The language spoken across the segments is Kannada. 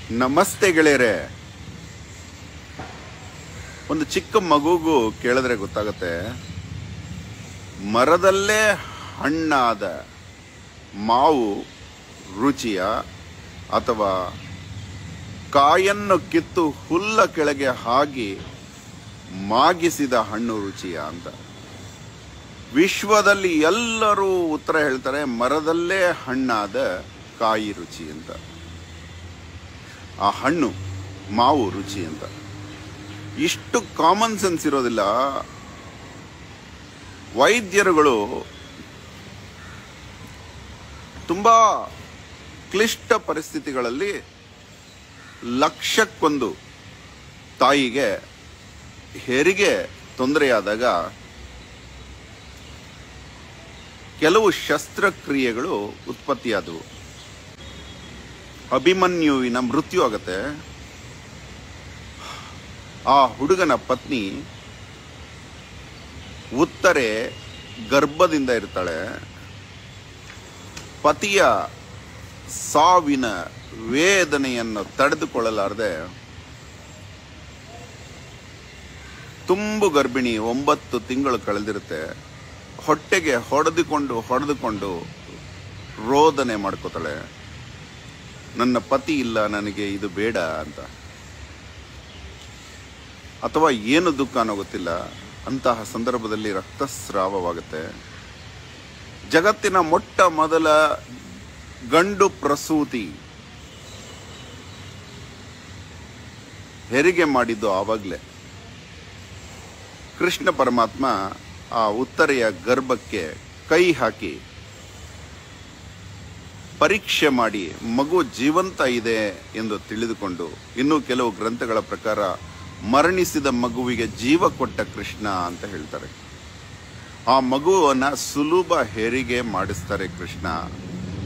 ನಮಸ್ತೆ ಗೆಳೆಯರೆ. ಒಂದು ಚಿಕ್ಕ ಮಗುಗೂ ಕೇಳಿದ್ರೆ ಗೊತ್ತಾಗತ್ತೆ, ಮರದಲ್ಲೇ ಹಣ್ಣಾದ ಮಾವು ರುಚಿಯ ಅಥವಾ ಕಾಯನ್ನು ಕಿತ್ತು ಹುಲ್ಲ ಕೆಳಗೆ ಹಾಕಿ ಮಾಗಿಸಿದ ಹಣ್ಣು ರುಚಿಯ ಅಂತ. ವಿಶ್ವದಲ್ಲಿ ಎಲ್ಲರೂ ಉತ್ತರ ಹೇಳ್ತಾರೆ, ಮರದಲ್ಲೇ ಹಣ್ಣಾದ ಕಾಯಿ ರುಚಿ ಅಂತ, ಆ ಹಣ್ಣು ಮಾವು ರುಚಿ ಅಂತ. ಇಷ್ಟು ಕಾಮನ್ ಸೆನ್ಸ್ ಇರೋದಿಲ್ಲ. ವೈದ್ಯರುಗಳು ತುಂಬಾ ಕ್ಲಿಷ್ಟ ಪರಿಸ್ಥಿತಿಗಳಲ್ಲಿ ಲಕ್ಷಕ್ಕೊಂದು ತಾಯಿಗೆ ಹೆರಿಗೆ ತೊಂದರೆಯಾದಾಗ ಕೆಲವು ಶಸ್ತ್ರಕ್ರಿಯೆಗಳು ಉತ್ಪತ್ತಿಯಾದವು. ಅಭಿಮನ್ಯುವಿನ ಮೃತ್ಯು ಆಗತ್ತೆ. ಆ ಹುಡುಗನ ಪತ್ನಿ ಉತ್ತರೆ ಗರ್ಭದಿಂದ ಇರ್ತಾಳೆ. ಪತಿಯ ಸಾವಿನ ವೇದನೆಯನ್ನು ತಡೆದುಕೊಳ್ಳಲಾರದೆ ತುಂಬು ಗರ್ಭಿಣಿ 9 ತಿಂಗಳು ಕಳೆದಿರುತ್ತೆ. ಹೊಟ್ಟೆಗೆ ಹೊಡೆದುಕೊಂಡು ರೋದನೆ ಮಾಡ್ಕೋತಾಳೆ, ನನ್ನ ಪತಿ ಇಲ್ಲ, ನನಗೆ ಇದು ಬೇಡ ಅಂತ. ಅಥವಾ ಏನು ದುಃಖ ಅನ್ನೋ ಗೊತ್ತಿಲ್ಲ. ಅಂತಹ ಸಂದರ್ಭದಲ್ಲಿ ರಕ್ತಸ್ರಾವವಾಗುತ್ತೆ. ಜಗತ್ತಿನ ಮೊಟ್ಟ ಮೊದಲ ಗಂಡು ಪ್ರಸೂತಿ ಹೆರಿಗೆ ಮಾಡಿದ್ದು ಆವಾಗಲೇ. ಕೃಷ್ಣ ಪರಮಾತ್ಮ ಆ ಉತ್ತರೆಯ ಗರ್ಭಕ್ಕೆ ಕೈ ಹಾಕಿ ಪರೀಕ್ಷೆ ಮಾಡಿ ಮಗು ಜೀವಂತ ಇದೆ ಎಂದು ತಿಳಿದುಕೊಂಡು, ಇನ್ನು ಕೆಲವು ಗ್ರಂಥಗಳ ಪ್ರಕಾರ ಮರಣಿಸಿದ ಮಗುವಿಗೆ ಜೀವ ಕೊಟ್ಟ ಕೃಷ್ಣ ಅಂತ ಹೇಳ್ತಾರೆ. ಆ ಮಗುವನ್ನ ಸುಲಭ ಹೆರಿಗೆ ಮಾಡಿಸ್ತಾರೆ ಕೃಷ್ಣ.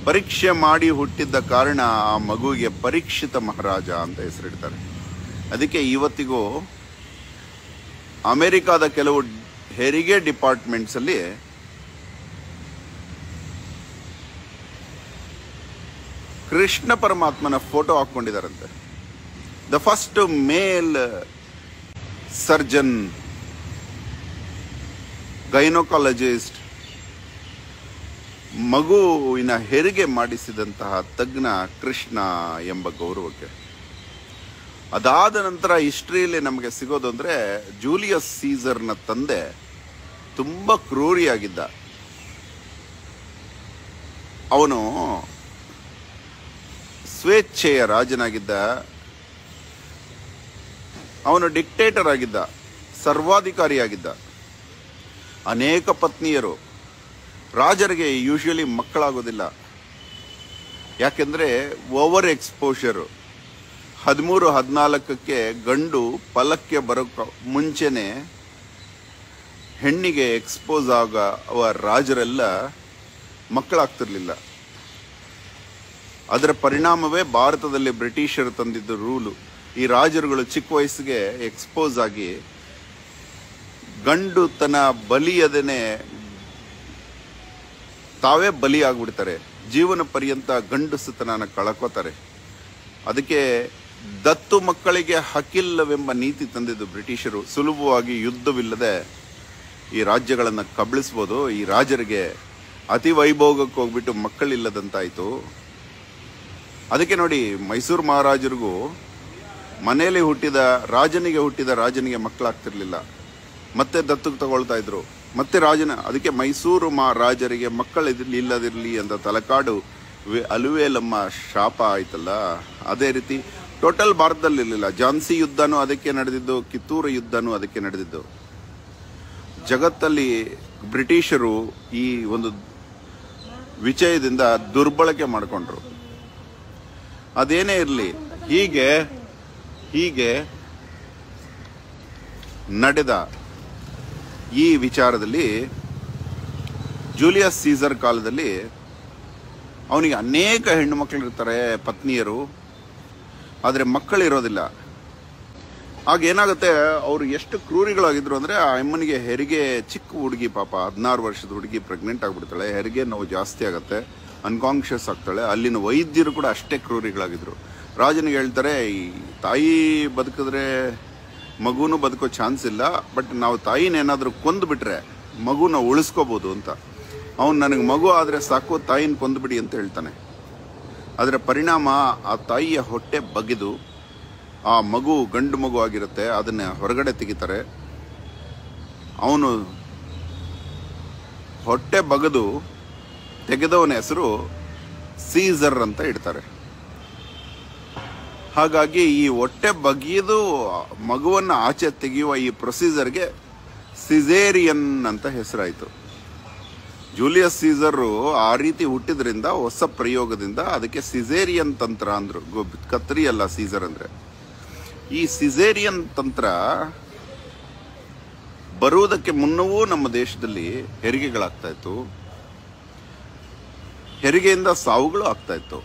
ಪರೀಕ್ಷೆ ಮಾಡಿ ಹುಟ್ಟಿದ್ದ ಕಾರಣ ಆ ಮಗುವಿಗೆ ಪರೀಕ್ಷಿತ ಮಹಾರಾಜ ಅಂತ ಹೆಸರಿಡ್ತಾರೆ. ಅದಕ್ಕೆ ಇವತ್ತಿಗೂ ಅಮೆರಿಕಾದ ಕೆಲವು ಹೆರಿಗೆ ಡಿಪಾರ್ಟ್ಮೆಂಟ್ಸ್ ಅಲ್ಲಿ ಕೃಷ್ಣ ಪರಮಾತ್ಮನ ಫೋಟೋ ಹಾಕೊಂಡಿದಾರಂತೆ. The first male surgeon gynaecologist, ಮಗುವಿನ ಹೆರಿಗೆ ಮಾಡಿಸಿದಂತಹ ತಜ್ಞ ಕೃಷ್ಣ ಎಂಬ ಗೌರವಕ್ಕೆ. ಅದಾದ ನಂತರ ಹಿಸ್ಟ್ರಿಯಲ್ಲಿ ನಮಗೆ ಸಿಗೋದು ಅಂದ್ರೆ, ಜೂಲಿಯಸ್ ಸೀಸರ್ನ ತಂದೆ ತುಂಬಾ ಕ್ರೂರಿಯಾಗಿದ್ದ. ಅವನು ಸ್ವೇಚ್ಛೆಯ ರಾಜನಾಗಿದ್ದ. ಅವನು ಡಿಕ್ಟೇಟರ್ ಆಗಿದ್ದ, ಸರ್ವಾಧಿಕಾರಿಯಾಗಿದ್ದ. ಅನೇಕ ಪತ್ನಿಯರು. ರಾಜರಿಗೆ ಯೂಶುವಲಿ ಮಕ್ಕಳಾಗೋದಿಲ್ಲ, ಯಾಕೆಂದ್ರೆ ಓವರ್ ಎಕ್ಸ್ಪೋಷರು. 13-14ಕ್ಕೆ ಗಂಡು ಫಲಕ್ಕೆ ಬರೋಕ್ಕೆ ಮುಂಚೆನೆ ಹೆಣ್ಣಿಗೆ ಎಕ್ಸ್ಪೋಸ್ ಆಗುವ ರಾಜರೆಲ್ಲ ಮಕ್ಕಳಾಗ್ತಿರ್ಲಿಲ್ಲ. ಅದರ ಪರಿಣಾಮವೇ ಭಾರತದಲ್ಲಿ ಬ್ರಿಟಿಷರು ತಂದಿದ್ದ ರೂಲು. ಈ ರಾಜರುಗಳು ಚಿಕ್ಕ ವಯಸ್ಸಿಗೆ ಎಕ್ಸ್ಪೋಸ್ ಆಗಿ ಗಂಡು ತನ್ನ ಬಲಿಯದೇನೆ ತಾವೇ ಬಲಿ ಆಗ್ಬಿಡ್ತಾರೆ. ಜೀವನ ಪರ್ಯಂತ ಗಂಡಸುತನ ಕಳ್ಕೋತಾರೆ. ಅದಕ್ಕೆ ದತ್ತು ಮಕ್ಕಳಿಗೆ ಹಕ್ಕಿಲ್ಲವೆಂಬ ನೀತಿ ತಂದಿದ್ದು ಬ್ರಿಟಿಷರು. ಸುಲಭವಾಗಿ ಯುದ್ಧವಿಲ್ಲದೆ ಈ ರಾಜ್ಯಗಳನ್ನು ಕಬಳಿಸ್ಬೋದು. ಈ ರಾಜರಿಗೆ ಅತಿ ವೈಭೋಗಕ್ಕೆ ಹೋಗ್ಬಿಟ್ಟು ಮಕ್ಕಳಿಲ್ಲದಂತಾಯ್ತು. ಅದಕ್ಕೆ ನೋಡಿ, ಮೈಸೂರು ಮಹಾರಾಜರಿಗೂ ಮನೆಯಲ್ಲಿ ಹುಟ್ಟಿದ ರಾಜನಿಗೆ ಮಕ್ಕಳಾಗ್ತಿರ್ಲಿಲ್ಲ, ಮತ್ತೆ ದತ್ತಕ್ಕೆ ತಗೊಳ್ತಾ ಇದ್ರು, ಮತ್ತೆ ಅದಕ್ಕೆ ಮೈಸೂರು ಮಹಾರಾಜರಿಗೆ ಮಕ್ಕಳಿಲ್ಲದಿರಲಿ ಅಂತ ತಲಕಾಡು ಅಲುವೇಲಮ್ಮ ಶಾಪ ಆಯ್ತಲ್ಲ. ಅದೇ ರೀತಿ ಟೋಟಲ್ ಭಾರತದಲ್ಲಿ ಇರಲಿಲ್ಲ. ಝಾನ್ಸಿ ಯುದ್ಧನೂ ಅದಕ್ಕೆ ನಡೆದಿದ್ದು, ಕಿತ್ತೂರು ಯುದ್ಧನೂ ಅದಕ್ಕೆ ನಡೆದಿದ್ದು. ಜಗತ್ತಲ್ಲಿ ಬ್ರಿಟಿಷರು ಈ ಒಂದು ವಿಷಯದಿಂದ ದುರ್ಬಳಕೆ ಮಾಡಿಕೊಂಡ್ರು. ಅದೇನೇ ಇರಲಿ, ಹೀಗೆ ನಡೆದ ಈ ವಿಚಾರದಲ್ಲಿ ಜೂಲಿಯಸ್ ಸೀಸರ್ ಕಾಲದಲ್ಲಿ ಅವನಿಗೆ ಅನೇಕ ಹೆಣ್ಣು ಮಕ್ಕಳು ಇರ್ತಾರೆ, ಪತ್ನಿಯರು, ಆದರೆ ಮಕ್ಕಳಿರೋದಿಲ್ಲ. ಆಗ ಏನಾಗುತ್ತೆ, ಅವರು ಎಷ್ಟು ಕ್ರೂರಿಗಳಾಗಿದ್ರು ಅಂದರೆ, ಆ ಅಮ್ಮನಿಗೆ ಹೆರಿಗೆ, ಚಿಕ್ಕ ಹುಡುಗಿ ಪಾಪ 16 ವರ್ಷದ ಹುಡುಗಿ ಪ್ರೆಗ್ನೆಂಟ್ ಆಗಿಬಿಡ್ತಾಳೆ. ಹೆರಿಗೆ ನೋವು ಜಾಸ್ತಿ ಆಗುತ್ತೆ, ಅನ್ಕಾನ್ಷಿಯಸ್ ಆಗ್ತಾಳೆ. ಅಲ್ಲಿನ ವೈದ್ಯರು ಕೂಡ ಅಷ್ಟೇ ಕ್ರೂರಿಗಳಾಗಿದ್ರು. ರಾಜನಿಗೆ ಹೇಳ್ತಾರೆ, ಈ ತಾಯಿ ಬದುಕಿದ್ರೆ ಮಗುನೂ ಬದುಕೋ ಚಾನ್ಸ್ ಇಲ್ಲ, ಬಟ್ ನಾವು ತಾಯಿನೇನಾದರೂ ಕೊಂದುಬಿಟ್ರೆ ಮಗುನ ಉಳಿಸ್ಕೋಬೋದು ಅಂತ. ಅವನು ನನಗೆ ಮಗು ಆದರೆ ಸಾಕು, ತಾಯಿನ ಕೊಂದುಬಿಡಿ ಅಂತ ಹೇಳ್ತಾನೆ. ಅದರ ಪರಿಣಾಮ ಆ ತಾಯಿಯ ಹೊಟ್ಟೆ ಬಗೆದು ಆ ಮಗು ಗಂಡು ಮಗು ಆಗಿರುತ್ತೆ, ಅದನ್ನ ಹೊರಗಡೆ ತೆಗಿತಾರೆ. ಅವನು ಹೊಟ್ಟೆ ಬಗೆದು ತೆಗೆದವನ ಹೆಸರು ಸೀಸರ್ ಅಂತ ಇಡ್ತಾರೆ. ಹಾಗಾಗಿ ಈ ಹೊಟ್ಟೆ ಬಗೆದು ಮಗುವನ್ನು ಆಚೆ ತೆಗೆಯುವ ಈ ಪ್ರೊಸೀಜರ್ಗೆ ಸಿಸೇರಿಯನ್ ಅಂತ ಹೆಸರಾಯಿತು. ಜೂಲಿಯಸ್ ಸೀಸರು ಆ ರೀತಿ ಹುಟ್ಟಿದ್ರಿಂದ ಹೊಸ ಪ್ರಯೋಗದಿಂದ ಅದಕ್ಕೆ ಸಿಸೇರಿಯನ್ ತಂತ್ರ ಅಂದ್ರು. ಕತ್ರಿ ಅಲ್ಲ ಸೀಸರ್ ಅಂದ್ರೆ. ಈ ಸಿಸೇರಿಯನ್ ತಂತ್ರ ಬರುವುದಕ್ಕೆ ಮುನ್ನವೂ ನಮ್ಮ ದೇಶದಲ್ಲಿ ಹೆರಿಗೆಗಳಾಗ್ತಾ ಇತ್ತು, ಹೆರಿಗೆಯಿಂದ ಸಾವುಗಳು ಆಗ್ತಾ ಇತ್ತು.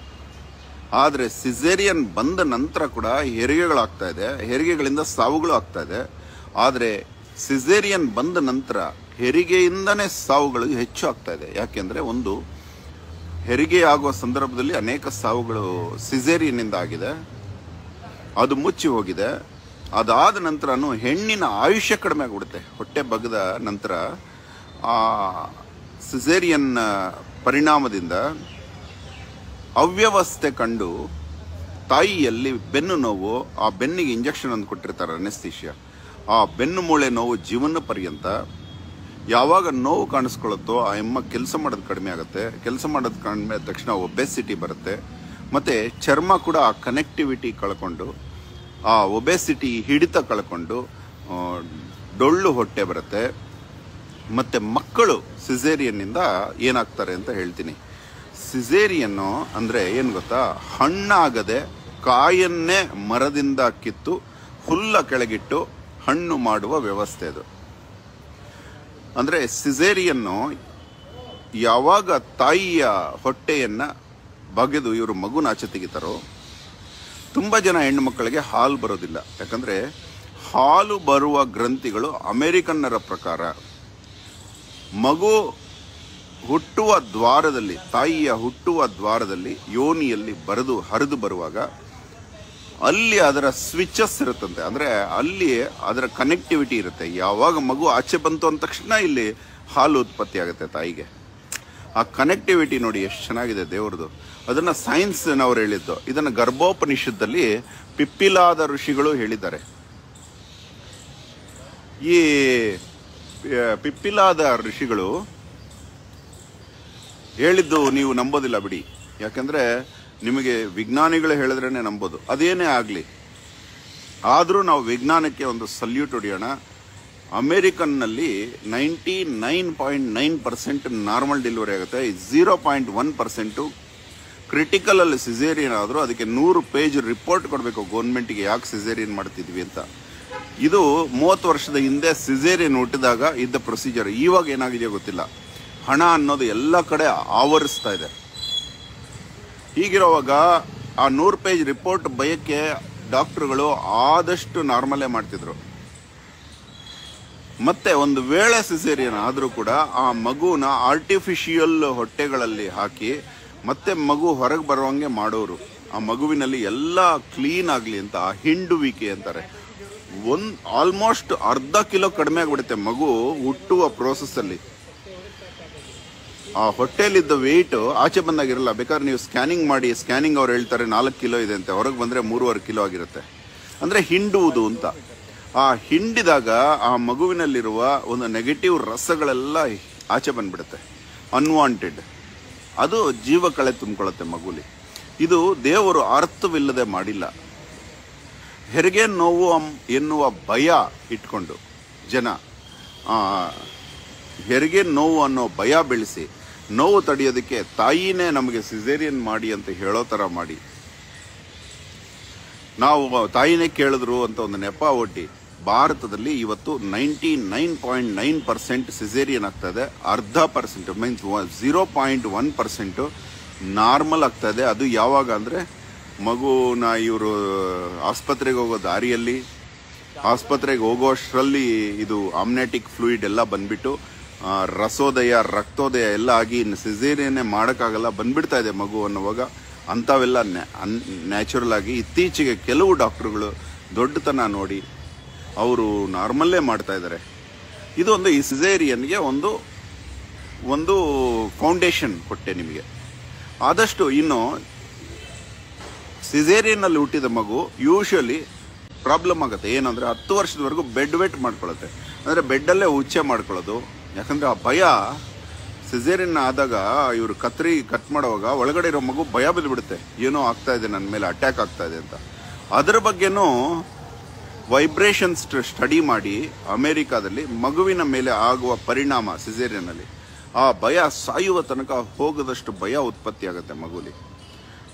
ಆದರೆ ಸಿಸೇರಿಯನ್ ಬಂದ ನಂತರ ಕೂಡ ಹೆರಿಗೆಗಳಾಗ್ತಾ ಇದೆ, ಹೆರಿಗೆಗಳಿಂದ ಸಾವುಗಳು ಆಗ್ತಾ ಇದೆ. ಆದರೆ ಸಿಸೇರಿಯನ್ ಬಂದ ನಂತರ ಹೆರಿಗೆಯಿಂದನೇ ಸಾವುಗಳು ಹೆಚ್ಚು ಆಗ್ತಾ ಇದೆ. ಯಾಕೆಂದ್ರೆ ಒಂದು ಹೆರಿಗೆ ಆಗುವ ಸಂದರ್ಭದಲ್ಲಿ ಅನೇಕ ಸಾವುಗಳು ಸಿಸೇರಿಯನ್ನಿಂದ ಆಗಿದೆ, ಅದು ಮುಚ್ಚಿ ಹೋಗಿದೆ. ಅದಾದ ನಂತರನೂ ಹೆಣ್ಣಿನ ಆಯುಷ್ಯ ಕಡಿಮೆ ಆಗಿಬಿಡುತ್ತೆ. ಹೊಟ್ಟೆ ಬಗ್ಗದ ನಂತರ ಆ ಸಿಸೇರಿಯನ್ ಪರಿಣಾಮದಿಂದ ಅವ್ಯವಸ್ಥೆ ಕಂಡು ತಾಯಿಯಲ್ಲಿ ಬೆನ್ನು ನೋವು, ಆ ಬೆನ್ನಿಗೆ ಇಂಜೆಕ್ಷನ್ ಒಂದು ಕೊಟ್ಟಿರ್ತಾರೆ ಅನೆಸ್ಥೀಶಿಯಾ, ಆ ಬೆನ್ನು ಮೂಳೆ ನೋವು ಜೀವನ ಪರ್ಯಂತ. ಯಾವಾಗ ನೋವು ಕಾಣಿಸ್ಕೊಳ್ಳುತ್ತೋ ಆ ಎಮ್ಮ ಕೆಲಸ ಮಾಡೋದು ಕಡಿಮೆ ಆಗುತ್ತೆ. ಕೆಲಸ ಮಾಡೋದು ಕಡಿಮೆ ಆದ ತಕ್ಷಣ ಒಬೆಸಿಟಿ ಬರುತ್ತೆ. ಮತ್ತು ಚರ್ಮ ಕೂಡ ಆ ಕನೆಕ್ಟಿವಿಟಿ ಕಳ್ಕೊಂಡು, ಆ ಒಬೆಸಿಟಿ ಹಿಡಿತ ಕಳ್ಕೊಂಡು ಡೊಳ್ಳು ಹೊಟ್ಟೆ ಬರುತ್ತೆ. ಮತ್ತು ಮಕ್ಕಳು ಸಿಸೇರಿಯನ್ನಿಂದ ಏನಾಗ್ತಾರೆ ಅಂತ ಹೇಳ್ತೀನಿ. ಸಿಸೇರಿಯನ್ನು ಅಂದರೆ ಏನು ಗೊತ್ತಾ, ಹಣ್ಣಾಗದೆ ಕಾಯನ್ನೇ ಮರದಿಂದ ಕಿತ್ತು ಹುಲ್ಲ ಕೆಳಗಿಟ್ಟು ಹಣ್ಣು ಮಾಡುವ ವ್ಯವಸ್ಥೆ ಅದು. ಅಂದರೆ ಸಿಸೇರಿಯನ್ನು ಯಾವಾಗ ತಾಯಿಯ ಹೊಟ್ಟೆಯನ್ನ ಬಗೆದು ಇವರು ಮಗುನ ಆಚೆ ತೆಗಿತಾರೋ, ತುಂಬ ಜನ ಹೆಣ್ಣು ಮಕ್ಕಳಿಗೆ ಹಾಲು ಬರೋದಿಲ್ಲ. ಯಾಕಂದರೆ ಹಾಲು ಬರುವ ಗ್ರಂಥಿಗಳು ಅಮೆರಿಕನ್ನರ ಪ್ರಕಾರ ಮಗು ಹುಟ್ಟುವ ದ್ವಾರದಲ್ಲಿ, ತಾಯಿಯ ಹುಟ್ಟುವ ದ್ವಾರದಲ್ಲಿ ಯೋನಿಯಲ್ಲಿ ಹರಿದು ಬರುವಾಗ ಅಲ್ಲಿ ಅದರ ಸ್ವಿಚಸ್ ಇರುತ್ತಂತೆ. ಅಂದರೆ ಅಲ್ಲಿ ಅದರ ಕನೆಕ್ಟಿವಿಟಿ ಇರುತ್ತೆ. ಯಾವಾಗ ಮಗು ಆಚೆ ಬಂತು ಅಂದ ತಕ್ಷಣ ಇಲ್ಲಿ ಹಾಲು ಉತ್ಪತ್ತಿ ಆಗುತ್ತೆ ತಾಯಿಗೆ. ಆ ಕನೆಕ್ಟಿವಿಟಿ ನೋಡಿ ಎಷ್ಟು ಚೆನ್ನಾಗಿದೆ ದೇವ್ರದ್ದು. ಅದನ್ನು ಸೈನ್ಸ್ನವ್ರು ಹೇಳಿದ್ದು. ಇದನ್ನು ಗರ್ಭೋಪನಿಷತ್ತಲ್ಲಿ ಪಿಪ್ಪಿಲಾದ ಋಷಿಗಳು ಹೇಳಿದ್ದಾರೆ. ಈ ಪಿಪ್ಪಿಲಾದ ಋಷಿಗಳು ಹೇಳಿದ್ದು ನೀವು ನಂಬೋದಿಲ್ಲ ಬಿಡಿ, ಯಾಕಂದ್ರೆ ನಿಮಗೆ ವಿಜ್ಞಾನಿಗಳು ಹೇಳಿದ್ರೇನೆ ನಂಬೋದು. ಅದೇನೇ ಆಗಲಿ, ಆದರೂ ನಾವು ವಿಜ್ಞಾನಕ್ಕೆ ಒಂದು ಸಲ್ಯೂಟ್ ಹೊಡೆಯೋಣ. ಅಮೇರಿಕನ್ನಲ್ಲಿ 99.9% ನಾರ್ಮಲ್ ಡೆಲಿವರಿ ಆಗುತ್ತೆ. 0.1% ಕ್ರಿಟಿಕಲಲ್ಲಿ ಸಿಸೇರಿಯನ್ ಆದರೂ ಅದಕ್ಕೆ 100 ಪೇಜ್ ರಿಪೋರ್ಟ್ ಕೊಡಬೇಕು ಗೌರ್ಮೆಂಟಿಗೆ, ಯಾಕೆ ಸಿಸೇರಿಯನ್ ಮಾಡ್ತಿದ್ವಿ ಅಂತ. ಇದು 30 ವರ್ಷದ ಹಿಂದೆ ಸಿಸೇರಿಯನ್ ಹುಟ್ಟಿದಾಗ ಇದ್ದ ಪ್ರೊಸೀಜರ್. ಇವಾಗ ಏನಾಗಿದೆಯೋ ಗೊತ್ತಿಲ್ಲ. ಹಣ ಅನ್ನೋದು ಎಲ್ಲ ಕಡೆ ಆವರಿಸ್ತಾ ಇದೆ. ಹೀಗಿರುವಾಗ ಆ 100 ಪೇಜ್ ರಿಪೋರ್ಟ್ ಭಯಕ್ಕೆ ಡಾಕ್ಟರ್ಗಳು ಆದಷ್ಟು ನಾರ್ಮಲೇ ಮಾಡ್ತಿದ್ರು. ಮತ್ತೆ ಒಂದು ವೇಳೆ ಸಿಸೇರಿಯನ್ ಆದರೂ ಕೂಡ ಆ ಮಗುನ ಆರ್ಟಿಫಿಷಿಯಲ್ ಹೊಟ್ಟೆಗಳಲ್ಲಿ ಹಾಕಿ ಮತ್ತೆ ಮಗು ಹೊರಗೆ ಬರುವಂಗೆ ಮಾಡೋರು. ಆ ಮಗುವಿನಲ್ಲಿ ಎಲ್ಲ ಕ್ಲೀನ್ ಆಗಲಿ ಅಂತ ಆ ಹಿಂಡುವಿಕೆ ಅಂತಾರೆ. ಆಲ್ಮೋಸ್ಟ್ ಅರ್ಧ ಕಿಲೋ ಕಡಿಮೆ ಆಗಿಬಿಡುತ್ತೆ ಮಗು ಹುಟ್ಟುವ ಪ್ರೋಸೆಸ್ಸಲ್ಲಿ. ಆ ಹೊಟ್ಟೆಯಲ್ಲಿದ್ದ ವೆಯ್ಟ್ ಆಚೆ ಬಂದಾಗಿರಲ್ಲ. ಬೇಕಾದ್ರೆ ನೀವು ಸ್ಕ್ಯಾನಿಂಗ್ ಮಾಡಿ, ಸ್ಕ್ಯಾನಿಂಗ್ ಅವ್ರು ಹೇಳ್ತಾರೆ 4 ಕಿಲೋ ಇದೆ ಅಂತೆ, ಹೊರಗೆ ಬಂದರೆ 3.5 ಕಿಲೋ ಆಗಿರುತ್ತೆ. ಅಂದರೆ ಹಿಂಡುವುದು ಅಂತ. ಆ ಹಿಂಡಿದಾಗ ಆ ಮಗುವಿನಲ್ಲಿರುವ ಒಂದು ನೆಗೆಟಿವ್ ರಸಗಳೆಲ್ಲ ಆಚೆ ಬಂದ್ಬಿಡುತ್ತೆ, ಅನ್ವಾಂಟೆಡ್. ಅದು ಜೀವ ಕಳೆ ತುಂಬಿಕೊಳ್ಳುತ್ತೆ ಮಗುಲಿ. ಇದು ದೇವರು ಅರ್ಥವಿಲ್ಲದೆ ಮಾಡಿಲ್ಲ. ಹೆರಿಗೆ ನೋವು ಎನ್ನುವ ಭಯ ಇಟ್ಕೊಂಡು ಜನ ಹೆರಿಗೆ ನೋವು ಅನ್ನೋ ಭಯ ಬೆಳೆಸಿ ನೋವು ತಡೆಯೋದಕ್ಕೆ ತಾಯಿನೇ ನಮಗೆ ಸಿಸೇರಿಯನ್ ಮಾಡಿ ಅಂತ ಹೇಳೋ ಥರ ಮಾಡಿ, ನಾವು ತಾಯಿನೇ ಕೇಳಿದ್ರು ಅಂತ ಒಂದು ನೆಪ ಒಡ್ಡಿ ಭಾರತದಲ್ಲಿ ಇವತ್ತು 99.9% ಸಿಸೇರಿಯನ್ ಆಗ್ತಾ ಇದೆ. ಅರ್ಧ ಪರ್ಸೆಂಟ್ ಮೀನ್ಸ್ 0.1% ನಾರ್ಮಲ್ ಆಗ್ತಾ ಇದೆ. ಅದು ಯಾವಾಗ ಅಂದರೆ ಮಗುನ ಇವರು ಆಸ್ಪತ್ರೆಗೆ ಹೋಗೋ ದಾರಿಯಲ್ಲಿ, ಆಸ್ಪತ್ರೆಗೆ ಹೋಗೋಷ್ಟರಲ್ಲಿ ಇದು ಆಮ್ನೆಟಿಕ್ ಫ್ಲೂಯಿಡ್ ಎಲ್ಲ ಬಂದ್ಬಿಟ್ಟು ರಸೋದಯ ರಕ್ತೋದಯ ಎಲ್ಲ ಆಗಿ ಸಿಸೇರಿಯನ್ನೇ ಮಾಡೋಕ್ಕಾಗಲ್ಲ, ಬಂದ್ಬಿಡ್ತಾ ಇದೆ ಮಗು ಅನ್ನುವಾಗ ಅಂಥವೆಲ್ಲ ನ್ಯಾಚುರಲ್ ಆಗಿ ಇತ್ತೀಚೆಗೆ ಕೆಲವು ಡಾಕ್ಟ್ರುಗಳು ದೊಡ್ಡತನ ನೋಡಿ ಅವರು ನಾರ್ಮಲ್ಲೇ ಮಾಡ್ತಾ ಇದ್ದಾರೆ. ಇದು ಒಂದು ಈ ಸಿಸೇರಿಯನ್ಗೆ ಒಂದು ಫೌಂಡೇಶನ್ ಕೊಟ್ಟೆ ನಿಮಗೆ. ಆದಷ್ಟು ಇನ್ನು ಸಿಸೇರಿಯನ್ನಲ್ಲಿ ಹುಟ್ಟಿದ ಮಗು ಯೂಶಲಿ ಪ್ರಾಬ್ಲಮ್ ಆಗುತ್ತೆ. ಏನಂದರೆ 10 ವರ್ಷದವರೆಗೂ ಬೆಡ್ ವೇಟ್ ಮಾಡ್ಕೊಳ್ಳುತ್ತೆ, ಅಂದರೆ ಬೆಡ್ಡಲ್ಲೇ ಉಚ್ಚೆ ಮಾಡ್ಕೊಳ್ಳೋದು. ಯಾಕಂದರೆ ಆ ಭಯ ಸಿಸೇರಿಯನ್ ಆದಾಗ ಇವರು ಕಟ್ ಮಾಡುವಾಗ ಒಳಗಡೆ ಇರೋ ಮಗು ಭಯ ಬಿದ್ದುಬಿಡುತ್ತೆ, ಏನೋ ಆಗ್ತಾ ಇದೆ ನನ್ನ ಮೇಲೆ, ಅಟ್ಯಾಕ್ ಆಗ್ತಾ ಇದೆ ಅಂತ. ಅದರ ಬಗ್ಗೆನೂ ವೈಬ್ರೇಷನ್ಸ್ ಸ್ಟಡಿ ಮಾಡಿ ಅಮೇರಿಕಾದಲ್ಲಿ ಮಗುವಿನ ಮೇಲೆ ಆಗುವ ಪರಿಣಾಮ ಸಿಸೇರಿಯನ್ನಲ್ಲಿ ಆ ಭಯ ಸಾಯುವ ತನಕ ಹೋಗದಷ್ಟು ಭಯ ಉತ್ಪತ್ತಿ ಆಗುತ್ತೆ ಮಗುಲಿ.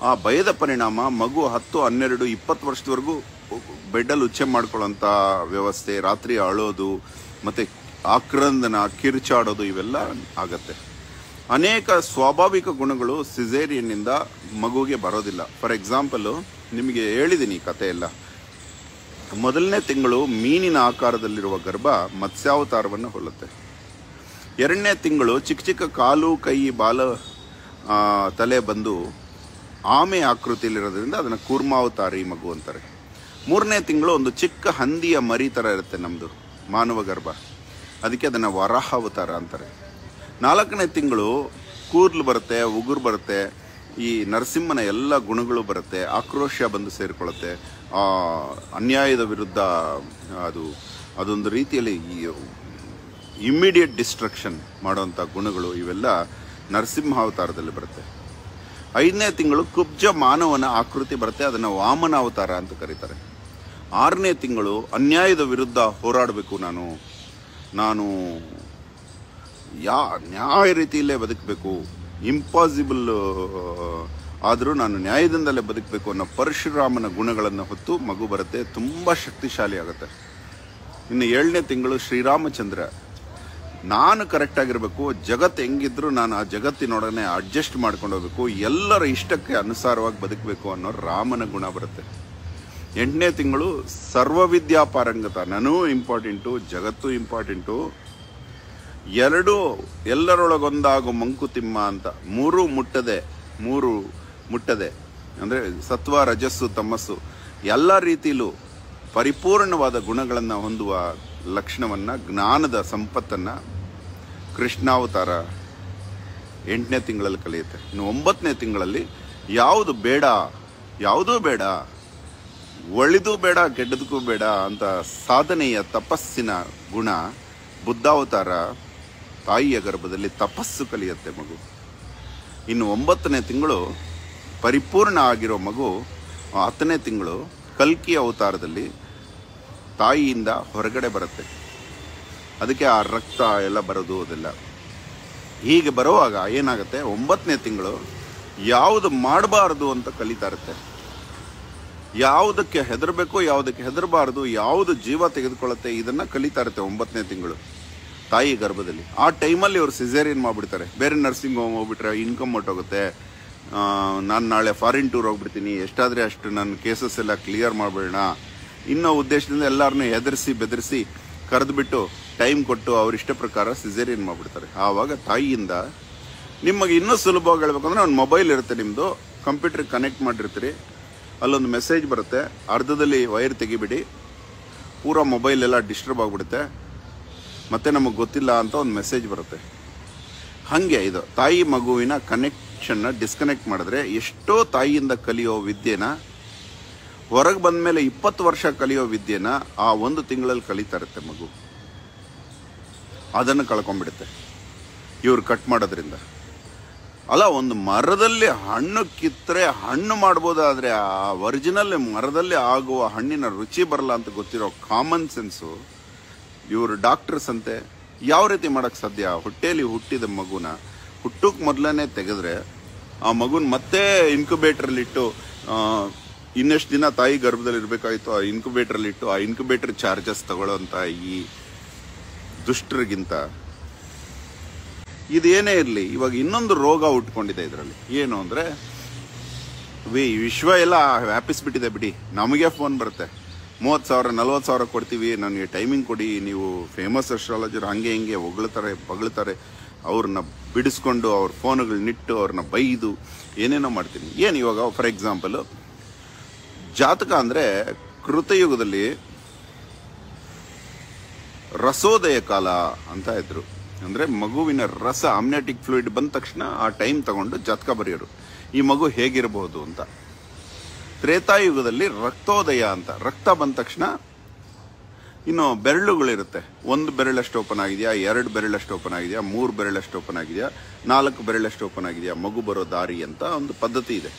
ಆ ಭಯದ ಪರಿಣಾಮ ಮಗು 10, 12, 20 ವರ್ಷದವರೆಗೂ ಬೆಡ್ಡಲ್ಲಿ ಉಚ್ಚೆ ಮಾಡ್ಕೊಳ್ಳೋಂಥ ವ್ಯವಸ್ಥೆ, ರಾತ್ರಿ ಅಳೋದು, ಮತ್ತು ಆಕ್ರಂದನ, ಕಿರ್ಚಾಡೋದು ಇವೆಲ್ಲ ಆಗತ್ತೆ. ಅನೇಕ ಸ್ವಾಭಾವಿಕ ಗುಣಗಳು ಸಿಸೇರಿಯನ್ನಿಂದ ಮಗುವಿಗೆ ಬರೋದಿಲ್ಲ. ಫಾರ್ ಎಕ್ಸಾಂಪಲು ನಿಮಗೆ ಹೇಳಿದ್ದೀನಿ ಈ ಕಥೆ ಎಲ್ಲ. ಮೊದಲನೇ ತಿಂಗಳು ಮೀನಿನ ಆಕಾರದಲ್ಲಿರುವ ಗರ್ಭ ಮತ್ಸ್ಯಾವತಾರವನ್ನು ಹೊಲ್ಲುತ್ತೆ. 2ನೇ ತಿಂಗಳು ಚಿಕ್ಕ ಚಿಕ್ಕ ಕಾಲು, ಕೈ, ಬಾಲ, ತಲೆ ಬಂದು ಆಮೆ ಆಕೃತಿಯಲ್ಲಿರೋದ್ರಿಂದ ಅದನ್ನು ಕೂರ್ಮಾವತಾರಿ ಮಗು ಅಂತಾರೆ. 3ನೇ ತಿಂಗಳು ಒಂದು ಚಿಕ್ಕ ಹಂದಿಯ ಮರಿ ಥರ ಇರುತ್ತೆ ನಮ್ಮದು ಮಾನವ ಗರ್ಭ, ಅದಕ್ಕೆ ಅದನ್ನು ವರಾಹಾವತಾರ ಅಂತಾರೆ. 4ನೇ ತಿಂಗಳು ಕೂರ್ಲು ಬರುತ್ತೆ, ಉಗುರು ಬರುತ್ತೆ, ಈ ನರಸಿಂಹನ ಎಲ್ಲ ಗುಣಗಳು ಬರುತ್ತೆ, ಆಕ್ರೋಶ ಬಂದು ಸೇರಿಕೊಳ್ಳುತ್ತೆ, ಅನ್ಯಾಯದ ವಿರುದ್ಧ ಅದೊಂದು ರೀತಿಯಲ್ಲಿ ಇಮ್ಮಿಡಿಯೇಟ್ ಡಿಸ್ಟ್ರಕ್ಷನ್ ಮಾಡುವಂಥ ಗುಣಗಳು ಇವೆಲ್ಲ ನರಸಿಂಹಾವತಾರದಲ್ಲಿ ಬರುತ್ತೆ. 5ನೇ ತಿಂಗಳು ಕುಬ್ಜ ಮಾನವನ ಆಕೃತಿ ಬರುತ್ತೆ, ಅದನ್ನು ವಾಮನ ಅವತಾರ ಅಂತ ಕರೀತಾರೆ. 6ನೇ ತಿಂಗಳು ಅನ್ಯಾಯದ ವಿರುದ್ಧ ಹೋರಾಡಬೇಕು, ನಾನು ನ್ಯಾಯ ರೀತಿಯಲ್ಲೇ ಬದುಕಬೇಕು, ಇಂಪಾಸಿಬಲ್ ಆದರೂ ನಾನು ನ್ಯಾಯದಿಂದಲೇ ಬದುಕಬೇಕು ಅನ್ನೋ ಪರಶುರಾಮನ ಗುಣಗಳನ್ನು ಹೊತ್ತು ಮಗು ಬರುತ್ತೆ, ತುಂಬ ಶಕ್ತಿಶಾಲಿ ಆಗುತ್ತೆ. ಇನ್ನು 7ನೇ ತಿಂಗಳು ಶ್ರೀರಾಮಚಂದ್ರ, ನಾನು ಕರೆಕ್ಟಾಗಿರಬೇಕು, ಜಗತ್ತು ಹೆಂಗಿದ್ರು ನಾನು ಆ ಜಗತ್ತಿನೊಡನೆ ಅಡ್ಜಸ್ಟ್ ಮಾಡ್ಕೊಂಡು ಹೋಗ್ಬೇಕು, ಎಲ್ಲರ ಇಷ್ಟಕ್ಕೆ ಅನುಸಾರವಾಗಿ ಬದುಕಬೇಕು ಅನ್ನೋ ರಾಮನ ಗುಣ ಬರುತ್ತೆ. 8ನೇ ತಿಂಗಳು ಸರ್ವವಿದ್ಯಾಪಾರಂಗತ, ನನೂ ಇಂಪಾರ್ಟೆಂಟು, ಜಗತ್ತು ಇಂಪಾರ್ಟೆಂಟು, ಎಲ್ಲರೊಳಗೊಂದಾಗೋ ಮಂಕುತಿಮ್ಮ ಅಂತ, ಮೂರು ಮುಟ್ಟದೆ ಅಂದರೆ ಸತ್ವ, ರಜಸ್ಸು, ತಮಸ್ಸು ಎಲ್ಲ ರೀತಿಯಲ್ಲೂ ಪರಿಪೂರ್ಣವಾದ ಗುಣಗಳನ್ನು ಹೊಂದುವ ಲಕ್ಷಣವನ್ನು, ಜ್ಞಾನದ ಸಂಪತ್ತನ್ನು ಕೃಷ್ಣಾವತಾರ 8ನೇ ತಿಂಗಳಲ್ಲಿ ಕಲಿಯುತ್ತೆ. ಇನ್ನು 9ನೇ ತಿಂಗಳಲ್ಲಿ ಯಾವುದೂ ಬೇಡ, ಒಳಿದೂ ಬೇಡ, ಕೆಟ್ಟದಕ್ಕೂ ಬೇಡ ಅಂತ ಸಾಧನೆಯ ತಪಸ್ಸಿನ ಗುಣ ಬುದ್ಧಾವತಾರ ತಾಯಿಯ ಗರ್ಭದಲ್ಲಿ ತಪಸ್ಸು ಕಲಿಯುತ್ತೆ ಮಗು. ಇನ್ನು 9ನೇ ತಿಂಗಳು ಪರಿಪೂರ್ಣ ಆಗಿರೋ ಮಗು 10ನೇ ತಿಂಗಳು ಕಲ್ಕಿ ಅವತಾರದಲ್ಲಿ ತಾಯಿಯಿಂದ ಹೊರಗಡೆ ಬರುತ್ತೆ. ಅದಕ್ಕೆ ಆ ರಕ್ತ ಎಲ್ಲ ಬರೋದು ಅದೆಲ್ಲ. ಹೀಗೆ ಬರುವಾಗ ಏನಾಗುತ್ತೆ, 9ನೇ ತಿಂಗಳು ಯಾವುದು ಮಾಡಬಾರ್ದು ಅಂತ ಕಲಿತಾ ಇರುತ್ತೆ, ಯಾವುದಕ್ಕೆ ಹೆದರಬೇಕು, ಯಾವುದಕ್ಕೆ ಹೆದರಬಾರ್ದು, ಯಾವುದು ಜೀವ ತೆಗೆದುಕೊಳ್ಳುತ್ತೆ, ಇದನ್ನು ಕಲಿತಾ ಇರುತ್ತೆ 9ನೇ ತಿಂಗಳು ತಾಯಿ ಗರ್ಭದಲ್ಲಿ. ಆ ಟೈಮಲ್ಲಿ ಇವರು ಸಿಸೇರಿಯನ್ ಮಾಡಿಬಿಡ್ತಾರೆ. ಬೇರೆ ನರ್ಸಿಂಗ್ ಹೋಮ್ ಹೋಗ್ಬಿಟ್ರೆ ಇನ್ಕಮ್ ಹೊಟ್ಟೋಗುತ್ತೆ, ನಾನು ನಾಳೆ ಫಾರಿನ್ ಟೂರ್ ಹೋಗ್ಬಿಡ್ತೀನಿ, ಎಷ್ಟಾದರೆ ಅಷ್ಟು ನನ್ನ ಕೇಸಸ್ ಎಲ್ಲ ಕ್ಲಿಯರ್ ಮಾಡಬೇಡ ಇನ್ನೋ ಉದ್ದೇಶದಿಂದ ಎಲ್ಲರನ್ನೂ ಹೆದರಿಸಿ ಬೆದರಿಸಿ ಕರೆದುಬಿಟ್ಟು ಟೈಮ್ ಕೊಟ್ಟು ಅವರಿಷ್ಟ ಪ್ರಕಾರ ಸಿಸೇರಿಯನ್ ಮಾಡಿಬಿಡ್ತಾರೆ. ಆವಾಗ ತಾಯಿಯಿಂದ ನಿಮಗೆ ಇನ್ನೂ ಸುಲಭವಾಗಿ ಹೇಳ್ಬೇಕಂದ್ರೆ ಒಂದು ಮೊಬೈಲ್ ಇರುತ್ತೆ, ನಿಮ್ಮದು ಕಂಪ್ಯೂಟ್ರಿಗೆ ಕನೆಕ್ಟ್ ಮಾಡಿರ್ತೀರಿ, ಅಲ್ಲೊಂದು ಮೆಸೇಜ್ ಬರುತ್ತೆ, ಅರ್ಧದಲ್ಲಿ ವೈರ್ ತೆಗಿಬಿಡಿ, ಪೂರಾ ಮೊಬೈಲ್ ಎಲ್ಲ ಡಿಸ್ಟರ್ಬ್ ಆಗಿಬಿಡುತ್ತೆ, ಮತ್ತೆ ನಮಗೆ ಗೊತ್ತಿಲ್ಲ ಅಂತ ಒಂದು ಮೆಸೇಜ್ ಬರುತ್ತೆ. ಹಾಗೆ ಇದು ತಾಯಿ ಮಗುವಿನ ಕನೆಕ್ಷನ್ನ ಡಿಸ್ಕನೆಕ್ಟ್ ಮಾಡಿದ್ರೆ ಎಷ್ಟೋ ತಾಯಿಯಿಂದ ಕಲಿಯೋ ವಿದ್ಯೆನ, ಹೊರಗೆ ಬಂದ ಮೇಲೆ 20 ವರ್ಷ ಕಲಿಯೋ ವಿದ್ಯೆನ ಆ 1 ತಿಂಗಳಲ್ಲಿ ಕಲಿತಾ ಇರುತ್ತೆ ಮಗು. ಅದನ್ನು ಕಳ್ಕೊಂಡ್ಬಿಡುತ್ತೆ ಇವ್ರು ಕಟ್ ಮಾಡೋದ್ರಿಂದ. ಅಲ್ಲ, ಒಂದು ಮರದಲ್ಲಿ ಹಣ್ಣು ಕಿತ್ತರೆ ಹಣ್ಣು ಮಾಡ್ಬೋದಾದರೆ ಆ ಒರಿಜಿನಲ್ ಮರದಲ್ಲಿ ಆಗುವ ಹಣ್ಣಿನ ರುಚಿ ಬರಲ್ಲ ಅಂತ ಗೊತ್ತಿರೋ ಕಾಮನ್ ಸೆನ್ಸು ಇವರು ಡಾಕ್ಟರ್ಸ್ ಅಂತೆ ಯಾವ ರೀತಿ ಮಾಡೋಕ್ಕೆ ಸಾಧ್ಯ? ಹೊಟ್ಟೆಯಲ್ಲಿ ಹುಟ್ಟಿದ ಮಗುನ ಹುಟ್ಟಕ್ಕೆ ಮೊದಲನೇ ತೆಗೆದ್ರೆ ಆ ಮಗುನ ಮತ್ತೆ ಇನ್ಕ್ಯುಬೇಟ್ರಲ್ಲಿಟ್ಟು ಇನ್ನೆಷ್ಟು ದಿನ ತಾಯಿ ಗರ್ಭದಲ್ಲಿ ಇರಬೇಕಾಯಿತು ಆ ಇನ್ಕ್ಯುಬೇಟ್ರಲ್ಲಿಟ್ಟು ಆ ಇನ್ಕ್ಯುಬೇಟರ್ ಚಾರ್ಜಸ್ ತಗೊಳ್ಳೋಂಥ ಈ ದುಷ್ಟರಿಗಿಂತ ಇದೇನೇ ಇರಲಿ, ಇವಾಗ ಇನ್ನೊಂದು ರೋಗ ಉಟ್ಕೊಂಡಿದೆ ಇದರಲ್ಲಿ. ಏನು ಅಂದರೆ ವಿಶ್ವ ಎಲ್ಲ ವ್ಯಾಪಿಸ್ಬಿಟ್ಟಿದೆ ಬಿಡಿ. ನಮಗೆ ಫೋನ್ ಬರುತ್ತೆ, 30,000 40,000 ಕೊಡ್ತೀವಿ, ನನಗೆ ಟೈಮಿಂಗ್ ಕೊಡಿ, ನೀವು ಫೇಮಸ್ ಅಸ್ಟ್ರಾಲಜರ್ ಹಂಗೆ ಹಿಂಗೆ ಹೊಗಳ್ತಾರೆ ಅವ್ರನ್ನ ಬಿಡಿಸ್ಕೊಂಡು ಅವ್ರ ಫೋನುಗಳನ್ನಿಟ್ಟು ಅವ್ರನ್ನ ಬೈದು ಏನೇನೋ ಮಾಡ್ತೀನಿ. ಏನು ಇವಾಗ ಫಾರ್ ಎಕ್ಸಾಂಪಲ್ ಜಾತಕ ಅಂದರೆ ಕೃತಯುಗದಲ್ಲಿ ರಸೋದಯ ಕಾಲ ಅಂತ ಇದ್ರು. ಅಂದರೆ ಮಗುವಿನ ರಸ ಅಮ್ನೆಟಿಕ್ ಫ್ಲೂಯಿಡ್ ಬಂದ ತಕ್ಷಣ ಆ ಟೈಮ್ ತಗೊಂಡು ಜಾತಕ ಬರೆಯೋರು, ಈ ಮಗು ಹೇಗಿರಬಹುದು ಅಂತ. ತ್ರೇತಾಯುಗದಲ್ಲಿ ರಕ್ತೋದಯ ಅಂತ, ರಕ್ತ ಬಂದ ತಕ್ಷಣ ಇನ್ನು ಬೆರಳುಗಳಿರುತ್ತೆ, 1 ಬೆರಳಷ್ಟು ಓಪನ್ ಆಗಿದೆಯಾ, 2 ಬೆರಳಷ್ಟು ಓಪನ್ ಆಗಿದೆಯಾ, 3 ಬೆರಳಷ್ಟು ಓಪನ್ ಆಗಿದೆಯಾ, 4 ಬೆರಳಷ್ಟು ಓಪನ್ ಆಗಿದೆಯಾ, ಮಗು ಬರೋ ದಾರಿ ಅಂತ ಒಂದು ಪದ್ಧತಿ ಇದೆ.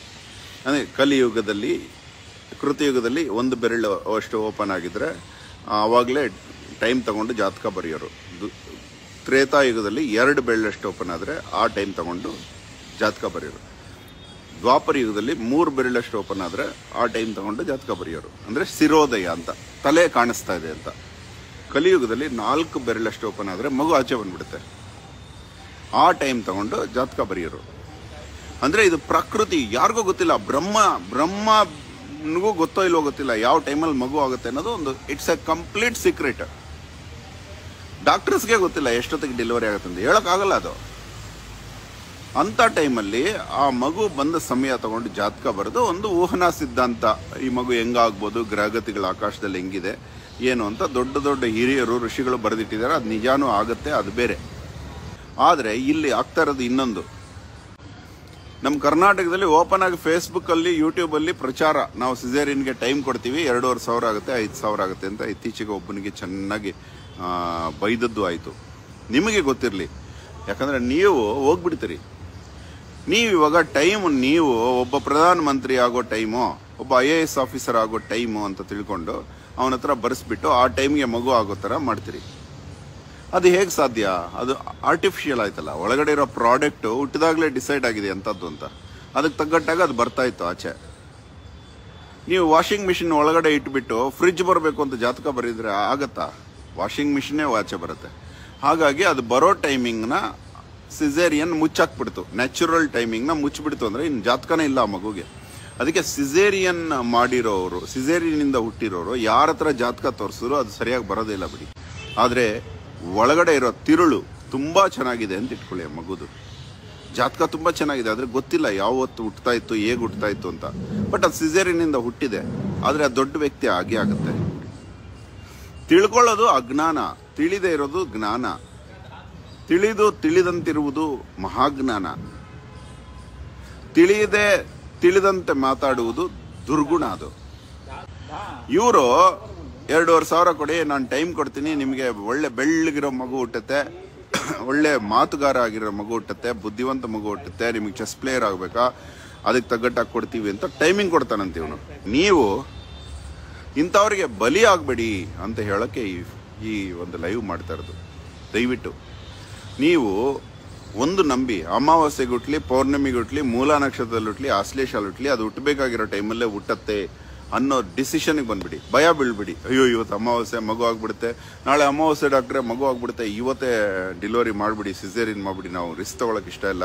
ಅಂದರೆ ಕಲಿಯುಗದಲ್ಲಿ ಕೃತಯುಗದಲ್ಲಿ 1 ಬೆರಳು ಅಷ್ಟು ಓಪನ್ ಆಗಿದ್ರೆ ಆವಾಗಲೇ ಟೈಮ್ ತಗೊಂಡು ಜಾತಕ ಬರೆಯೋರು. ತ್ರೇತಾಯುಗದಲ್ಲಿ 2 ಬೆರಳಷ್ಟು ಓಪನ್ ಆದರೆ ಆ ಟೈಮ್ ತಗೊಂಡು ಜಾತಕ ಬರೆಯೋರು. ದ್ವಾಪರ ಯುಗದಲ್ಲಿ 3 ಬೆರಳಷ್ಟು ಓಪನ್ ಆದರೆ ಆ ಟೈಮ್ ತಗೊಂಡು ಜಾತಕ ಬರೆಯೋರು. ಅಂದರೆ ಶಿರೋದಯ ಅಂತ, ತಲೆ ಕಾಣಿಸ್ತಾ ಇದೆ ಅಂತ. ಕಲಿಯುಗದಲ್ಲಿ 4 ಬೆರಳಷ್ಟು ಓಪನ್ ಆದರೆ ಮಗು ಆಚೆ ಬಂದ್ಬಿಡುತ್ತೆ, ಆ ಟೈಮ್ ತಗೊಂಡು ಜಾತಕ ಬರೆಯೋರು. ಅಂದರೆ ಇದು ಪ್ರಕೃತಿ, ಯಾರಿಗೂ ಗೊತ್ತಿಲ್ಲ, ಬ್ರಹ್ಮನಿಗೂ ಗೊತ್ತೋ ಇಲ್ವೋ ಗೊತ್ತಿಲ್ಲ ಯಾವ ಟೈಮಲ್ಲಿ ಮಗು ಆಗುತ್ತೆ ಅನ್ನೋದು ಒಂದು ಇಟ್ಸ್ ಎ ಕಂಪ್ಲೀಟ್ ಸೀಕ್ರೆಟ್. ಡಾಕ್ಟರ್ಸ್ಗೆ ಗೊತ್ತಿಲ್ಲ ಎಷ್ಟೊತ್ತಿಗೆ ಡೆಲಿವರಿ ಆಗುತ್ತೆ ಅಂತ, ಹೇಳೋಕ್ಕಾಗಲ್ಲ ಅದು. ಅಂಥ ಟೈಮಲ್ಲಿ ಆ ಮಗು ಬಂದ ಸಮಯ ತಗೊಂಡು ಜಾತಕ ಬರೆದು ಒಂದು ಊಹನಾ ಸಿದ್ಧಾಂತ, ಈ ಮಗು ಹೆಂಗಾಗ್ಬೋದು, ಗ್ರಹಗತಿಗಳ ಆಕಾಶದಲ್ಲಿ ಹೆಂಗಿದೆ ಏನು ಅಂತ ದೊಡ್ಡ ದೊಡ್ಡ ಹಿರಿಯರು ಋಷಿಗಳು ಬರೆದಿಟ್ಟಿದ್ದಾರೆ. ಅದು ನಿಜಾನೂ ಆಗುತ್ತೆ, ಅದು ಬೇರೆ. ಆದರೆ ಇಲ್ಲಿ ಆಗ್ತಾ ಇರೋದು ಇನ್ನೊಂದು. ನಮ್ಮ ಕರ್ನಾಟಕದಲ್ಲಿ ಓಪನ್ ಆಗಿ ಫೇಸ್ಬುಕ್ಕಲ್ಲಿ ಯೂಟ್ಯೂಬಲ್ಲಿ ಪ್ರಚಾರ, ನಾವು ಸಿಸೇರಿಯನ್ಗೆ ಟೈಮ್ ಕೊಡ್ತೀವಿ, 2,500 ಆಗುತ್ತೆ, 5,000 ಆಗುತ್ತೆ ಅಂತ ಇತ್ತೀಚೆಗೆ ಒಬ್ಬನಿಗೆ ಚೆನ್ನಾಗಿ ಬೈದದ್ದು ಆಯಿತು. ನಿಮಗೆ ಗೊತ್ತಿರಲಿ, ಯಾಕಂದರೆ ನೀವು ಹೋಗ್ಬಿಡ್ತೀರಿ. ನೀವು ಇವಾಗ ಟೈಮು, ನೀವು ಒಬ್ಬ ಪ್ರಧಾನಮಂತ್ರಿ ಆಗೋ ಟೈಮು, ಒಬ್ಬ IAS ಆಫೀಸರ್ ಆಗೋ ಟೈಮು ಅಂತ ತಿಳ್ಕೊಂಡು ಅವನ ಹತ್ರ ಬರೆಸ್ಬಿಟ್ಟು ಆ ಟೈಮ್ಗೆ ಮಗು ಆಗೋ ಥರ ಮಾಡ್ತೀರಿ. ಅದು ಹೇಗೆ ಸಾಧ್ಯ? ಅದು ಆರ್ಟಿಫಿಷಿಯಲ್ ಆಯ್ತಲ್ಲ. ಒಳಗಡೆ ಇರೋ ಪ್ರಾಡಕ್ಟು ಹುಟ್ಟಿದಾಗಲೇ ಡಿಸೈಡ್ ಆಗಿದೆ ಅಂಥದ್ದು ಅಂತ, ಅದಕ್ಕೆ ತಗ್ಗಟ್ಟಾಗ ಅದು ಬರ್ತಾ ಇತ್ತು ಆಚೆ. ನೀವು ವಾಷಿಂಗ್ ಮಿಷಿನ್ ಒಳಗಡೆ ಇಟ್ಬಿಟ್ಟು ಫ್ರಿಡ್ಜ್ ಬರಬೇಕು ಅಂತ ಜಾತಕ ಬರೆದ್ರೆ ಆಗತ್ತಾ? ವಾಷಿಂಗ್ ಮಿಷಿನ್ನೇ ಆಚೆ ಬರುತ್ತೆ. ಹಾಗಾಗಿ ಅದು ಬರೋ ಟೈಮಿಂಗ್ನ ಸಿಸೇರಿಯನ್ ಮುಚ್ಚಾಕ್ಬಿಡ್ತು, ನ್ಯಾಚುರಲ್ ಟೈಮಿಂಗ್ನ ಮುಚ್ಚಿಬಿಡ್ತು. ಅಂದರೆ ಇನ್ನು ಜಾತಕನೇ ಇಲ್ಲ ಆ ಮಗುಗೆ. ಅದಕ್ಕೆ ಸಿಸೇರಿಯನ್ ಮಾಡಿರೋರು, ಸಿಸೇರಿಯನಿಂದ ಹುಟ್ಟಿರೋರು ಯಾರ ಹತ್ರ ಜಾತಕ ತೋರಿಸಿದ್ರು ಅದು ಸರಿಯಾಗಿ ಬರೋದಿಲ್ಲ ಬಿಡಿ. ಆದರೆ ಒಳಗಡೆ ಇರೋ ತಿರುಳು ತುಂಬ ಚೆನ್ನಾಗಿದೆ ಅಂತ ಇಟ್ಕೊಳ್ಳಿ. ಮಗುದು ಜಾತಕ ತುಂಬ ಚೆನ್ನಾಗಿದೆ, ಆದರೆ ಗೊತ್ತಿಲ್ಲ ಯಾವತ್ತು ಹುಟ್ತಾ ಇತ್ತು, ಹೇಗೆ ಹುಟ್ತಾ ಇತ್ತು ಅಂತ. ಬಟ್ ಅದು ಸಿಸೇರಿಯನಿಂದ ಹುಟ್ಟಿದೆ, ಆದರೆ ಅದು ದೊಡ್ಡ ವ್ಯಕ್ತಿ ಆಗೇ ಆಗುತ್ತೆ. ತಿಳ್ಕೊಳ್ಳೋದು ಅಜ್ಞಾನ, ತಿಳಿದೇ ಇರೋದು ಜ್ಞಾನ. ತಿಳಿದಂತಿರುವುದು ಮಹಾಜ್ಞಾನ. ತಿಳಿದಂತೆ ಮಾತಾಡುವುದು ದುರ್ಗುಣ. ಅದು ಇವರು 2,500 ಕೊಡಿ, ನಾನು ಟೈಮ್ ಕೊಡ್ತೀನಿ, ನಿಮಗೆ ಒಳ್ಳೆ ಬೆಳ್ಳಗಿರೋ ಮಗು ಹುಟ್ಟುತ್ತೆ, ಒಳ್ಳೆ ಮಾತುಗಾರ ಆಗಿರೋ ಮಗು ಹುಟ್ಟುತ್ತೆ, ಬುದ್ಧಿವಂತ ಮಗು ಹುಟ್ಟುತ್ತೆ, ನಿಮಗೆ ಚೆಸ್ ಪ್ಲೇಯರ್ ಆಗಬೇಕಾ, ಅದಕ್ಕೆ ತಗ್ಗಟ್ಟಾಗಿ ಕೊಡ್ತೀವಿ ಅಂತ ಟೈಮಿಂಗ್ ಕೊಡ್ತಾನಂತ ಇವನು. ನೀವು ಇಂಥವ್ರಿಗೆ ಬಲಿ ಆಗಬೇಡಿ ಅಂತ ಹೇಳೋಕ್ಕೆ ಈ ಒಂದು ಲೈವ್ ಮಾಡ್ತಾ ಇರೋದು. ದಯವಿಟ್ಟು ನೀವು ಒಂದು ನಂಬಿ, ಅಮಾವಾಸ್ಯೆಗುಟ್ಲಿ, ಪೌರ್ಣಮಿಗುಟ್ಲಿ, ಮೂಲ ನಕ್ಷತ್ರದಲ್ಲಿ ಹುಟ್ಲಿ, ಆಶ್ಲೇಷಲ್ಲಿ ಹುಟ್ಲಿ, ಅದು ಹುಟ್ಟಬೇಕಾಗಿರೋ ಟೈಮಲ್ಲೇ ಹುಟ್ಟತ್ತೆ ಅನ್ನೋ ಡಿಸಿಷನ್ಗೆ ಬಂದ್ಬಿಡಿ. ಭಯ ಬೀಳ್ಬಿಡಿ, ಅಯ್ಯೋ ಇವತ್ತು ಅಮಾವಾಸ್ಯೆ ಮಗು ಆಗ್ಬಿಡುತ್ತೆ, ನಾಳೆ ಅಮಾವಾಸ್ಯೆ ಡಾಕ್ಟ್ರೆ ಮಗು ಆಗ್ಬಿಡುತ್ತೆ, ಇವತ್ತೇ ಡೆಲಿವರಿ ಮಾಡಿಬಿಡಿ, ಸಿಸೇರಿಯನ್ ಮಾಡಿಬಿಡಿ, ನಾವು ರಿಸ್ಕ್ ತೊಗೊಳಕ್ಕೆ ಇಷ್ಟ ಇಲ್ಲ,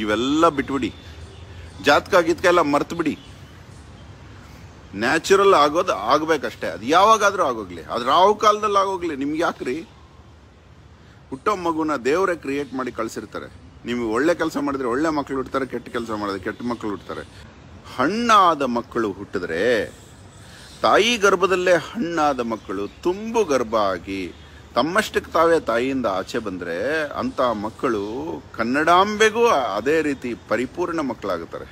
ಇವೆಲ್ಲ ಬಿಟ್ಬಿಡಿ. ಜಾತಕ ಗೀತಕ ಎಲ್ಲ ಮರ್ತು ಬಿಡಿ. ನ್ಯಾಚುರಲ್ ಆಗೋದು ಆಗ್ಬೇಕಷ್ಟೇ. ಅದು ಯಾವಾಗಾದ್ರೂ ಆಗೋಗ್ಲಿ, ಅದು ರಾವು ಕಾಲದಲ್ಲಿ ಆಗೋಗ್ಲಿ, ನಿಮ್ಗೆ ಯಾಕ್ರಿ? ಹುಟ್ಟೋ ಮಗುನ ದೇವರೇ ಕ್ರಿಯೇಟ್ ಮಾಡಿ ಕಳ್ಸಿರ್ತಾರೆ. ನೀವು ಒಳ್ಳೆ ಕೆಲಸ ಮಾಡಿದ್ರೆ ಒಳ್ಳೆ ಮಕ್ಕಳು ಹುಡ್ತಾರೆ, ಕೆಟ್ಟ ಕೆಲಸ ಮಾಡಿದ್ರೆ ಕೆಟ್ಟ ಮಕ್ಕಳು ಹುಡ್ತಾರೆ. ಹಣ್ಣಾದ ಮಕ್ಕಳು ಹುಟ್ಟಿದ್ರೆ, ತಾಯಿ ಗರ್ಭದಲ್ಲೇ ಹಣ್ಣಾದ ಮಕ್ಕಳು ತುಂಬು ಗರ್ಭ ಆಗಿ ತಮ್ಮಷ್ಟಕ್ಕೆ ತಾವೇ ತಾಯಿಯಿಂದ ಆಚೆ ಬಂದರೆ ಅಂಥ ಮಕ್ಕಳು ಕನ್ನಡಾಂಬೆಗೂ ಅದೇ ರೀತಿ ಪರಿಪೂರ್ಣ ಮಕ್ಕಳಾಗುತ್ತಾರೆ.